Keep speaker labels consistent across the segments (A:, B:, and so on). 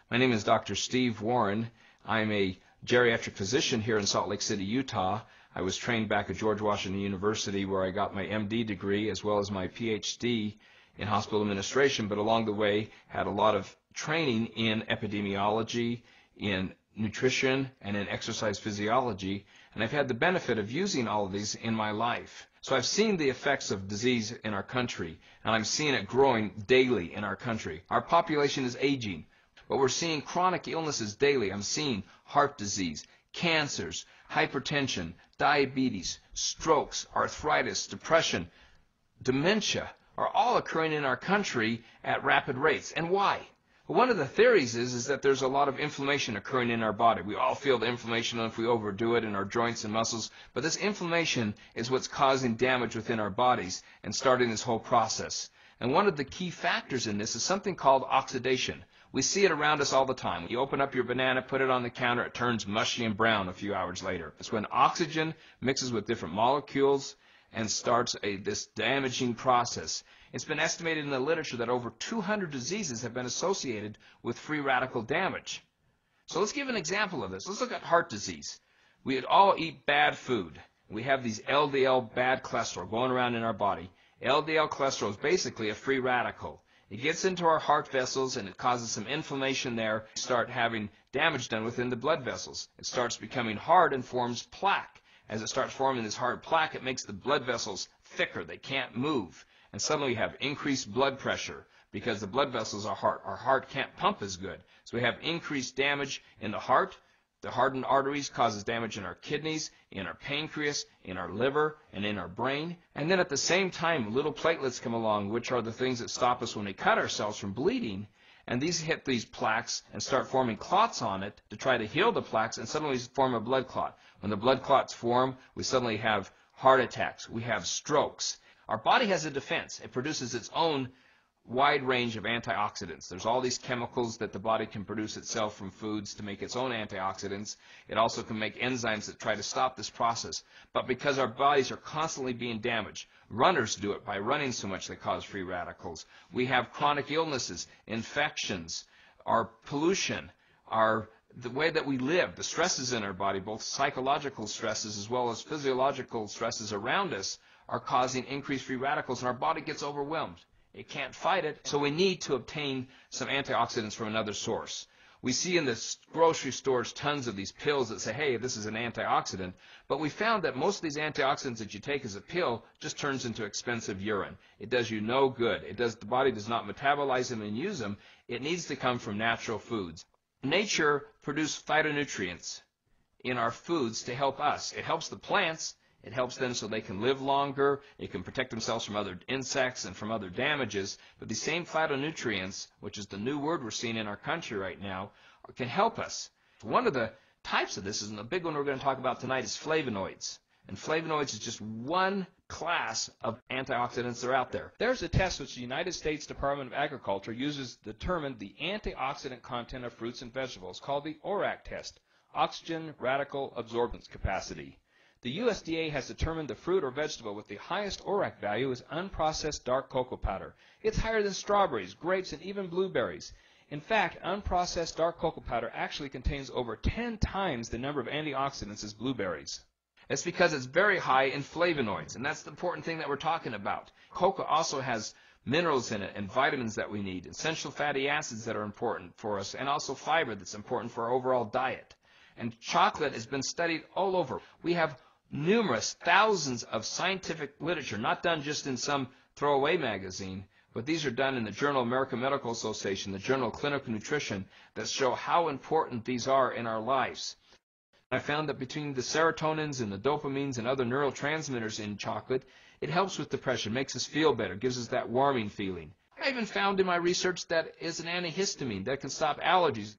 A: My name is Dr. Steve Warren. I'm a geriatric physician here in Salt Lake City, Utah. I was trained back at George Washington University where I got my MD degree as well as my PhD in hospital administration, but along the way had a lot of training in epidemiology, in nutrition, and in exercise physiology, and I've had the benefit of using all of these in my life. So I've seen the effects of disease in our country, and I'm seeing it growing daily in our country. Our population is aging, but we're seeing chronic illnesses daily. I'm seeing heart disease, cancers, hypertension, diabetes, strokes, arthritis, depression, dementia are all occurring in our country at rapid rates. And why? Well, one of the theories is that there's a lot of inflammation occurring in our body. We all feel the inflammation if we overdo it in our joints and muscles, but this inflammation is what's causing damage within our bodies and starting this whole process. And one of the key factors in this is something called oxidation. We see it around us all the time. When you open up your banana, put it on the counter, it turns mushy and brown a few hours later. It's when oxygen mixes with different molecules and starts this damaging process. It's been estimated in the literature that over 200 diseases have been associated with free radical damage. So let's give an example of this. Let's look at heart disease. We all eat bad food. We have these LDL bad cholesterol going around in our body. LDL cholesterol is basically a free radical. It gets into our heart vessels and it causes some inflammation there. We start having damage done within the blood vessels. It starts becoming hard and forms plaque. As it starts forming this hard plaque, it makes the blood vessels thicker. They can't move. And suddenly we have increased blood pressure because the blood vessels are hard. Our heart can't pump as good. So we have increased damage in the heart. The hardened arteries causes damage in our kidneys, in our pancreas, in our liver, and in our brain. And then at the same time, little platelets come along, which are the things that stop us when we cut ourselves from bleeding. And these hit these plaques and start forming clots on it to try to heal the plaques, and suddenly form a blood clot. When the blood clots form, we suddenly have heart attacks. We have strokes. Our body has a defense. It produces its own wide range of antioxidants. There's all these chemicals that the body can produce itself from foods to make its own antioxidants. It also can make enzymes that try to stop this process. But because our bodies are constantly being damaged, runners do it by running so much they cause free radicals. We have chronic illnesses, infections, our pollution, the way that we live, the stresses in our body, both psychological stresses as well as physiological stresses around us, are causing increased free radicals, and our body gets overwhelmed. It can't fight it, so we need to obtain some antioxidants from another source. We see in the grocery stores tons of these pills that say, hey, this is an antioxidant, but we found that most of these antioxidants that you take as a pill just turns into expensive urine. It does you no good. The body does not metabolize them and use them. It needs to come from natural foods. Nature produced phytonutrients in our foods to help us. It helps the plants. It helps them so they can live longer. It can protect themselves from other insects and from other damages. But these same phytonutrients, which is the new word we're seeing in our country right now, can help us. One of the types of this, and the big one we're going to talk about tonight, is flavonoids. And flavonoids is just one class of antioxidants that are out there.
B: There's a test which the United States Department of Agriculture uses to determine the antioxidant content of fruits and vegetables called the ORAC test, Oxygen Radical Absorbance Capacity. The USDA has determined the fruit or vegetable with the highest ORAC value is unprocessed dark cocoa powder. It's higher than strawberries, grapes, and even blueberries. In fact, unprocessed dark cocoa powder actually contains over 10 times the number of antioxidants as blueberries.
A: It's because it's very high in flavonoids, and that's the important thing that we're talking about. Cocoa also has minerals in it and vitamins that we need, essential fatty acids that are important for us, and also fiber that's important for our overall diet. And chocolate has been studied all over. We have numerous thousands of scientific literature, not done just in some throwaway magazine, but these are done in the Journal of American Medical Association, the Journal of Clinical Nutrition, that show how important these are in our lives. I found that between the serotonins and the dopamines and other neurotransmitters in chocolate, it helps with depression, makes us feel better, gives us that warming feeling. I even found in my research that it's an antihistamine that can stop allergies.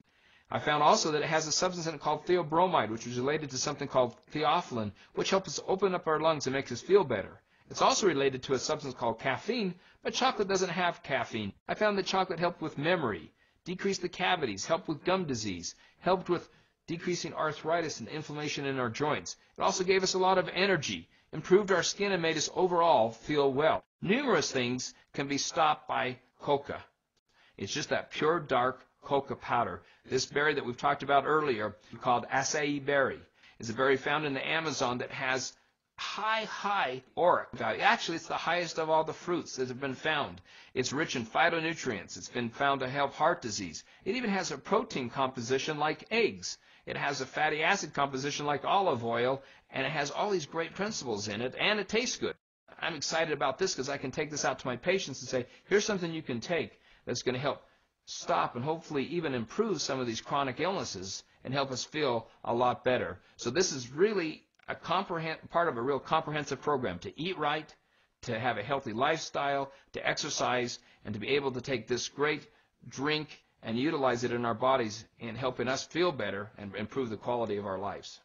A: I found also that it has a substance in it called theobromide, which is related to something called theophylline, which helps us open up our lungs and makes us feel better. It's also related to a substance called caffeine, but chocolate doesn't have caffeine. I found that chocolate helped with memory, decreased the cavities, helped with gum disease, helped with decreasing arthritis and inflammation in our joints. It also gave us a lot of energy, improved our skin, and made us overall feel well. Numerous things can be stopped by coca. It's just that pure dark coca powder. This berry that we've talked about earlier, called acai berry, is a berry found in the Amazon that has high ORAC value. Actually, it's the highest of all the fruits that have been found. It's rich in phytonutrients. It's been found to help heart disease. It even has a protein composition like eggs. It has a fatty acid composition like olive oil, and it has all these great principles in it, and it tastes good. I'm excited about this because I can take this out to my patients and say, here's something you can take that's going to help stop and hopefully even improve some of these chronic illnesses and help us feel a lot better. So this is really a part of a real comprehensive program to eat right, to have a healthy lifestyle, to exercise, and to be able to take this great drink and utilize it in our bodies in helping us feel better and improve the quality of our lives.